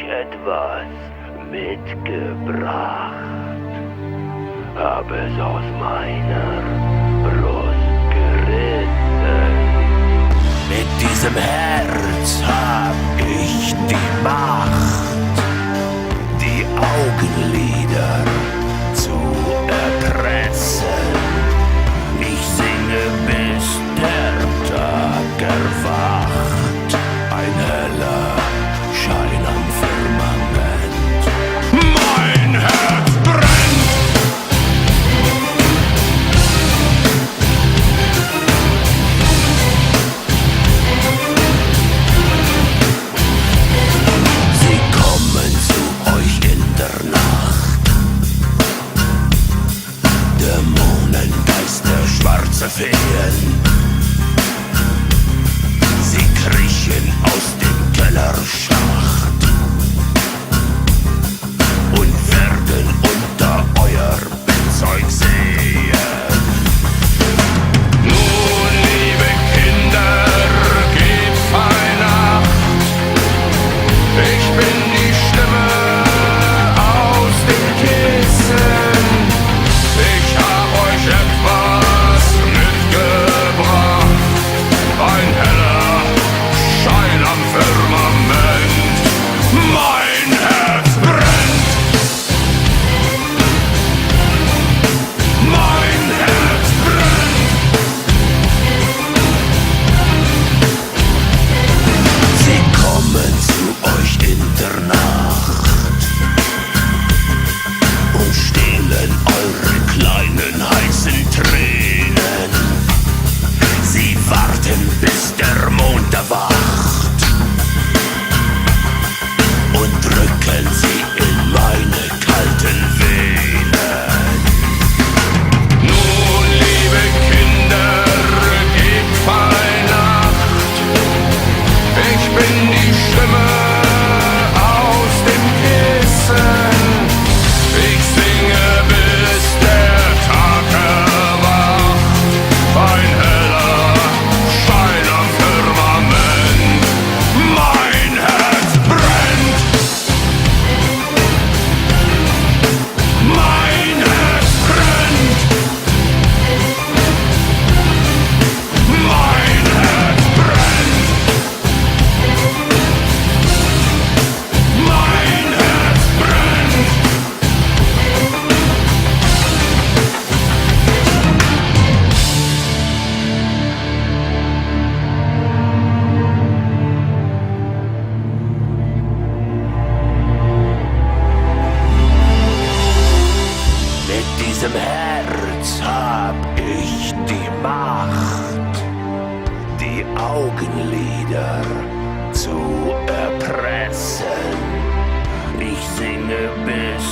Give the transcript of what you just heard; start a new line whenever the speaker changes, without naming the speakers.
etwas mitgebracht. Hab es aus meiner Brust gerissen. Mit diesem Herz hab ich die Macht, die Augenlider zu erpressen. Ich singe, bis der Tag erwacht. Ein heller Schein am Firmament. Mein Herz brennt! Sie kommen zu euch in der Nacht. Dämonen, Geister, schwarze Feen. Sie kriechen aus dem Kellerschacht und werden unter euer Bettzeug sehen. Nun, liebe Kinder, gebt fein Acht. Ich bin die Stimme aus dem Kissen. Ich hab euch etwas mitgebracht. Ein heller Schein am Firmament. Mein Herz brennt. Mein Herz brennt. Sie kommen zu euch in der Nacht und stehlen eure kleinen heißen Tränen. Sie warten, bis der Mond erwacht und drücken sie in meine kalten Venen. Nun, liebe Kinder, gebt fein Acht. Ich bin die Stimme aus dem Kissen. Ich singe, bis der Tag erwacht. Ein heller Schein am Firmament. Mein Herz brennt. Mein Herz brennt. Mein Herz brennt. Mein Herz brennt. Mit diesem Herz hab ich die Macht, die Augenlider zu erpressen. Ich singe, bis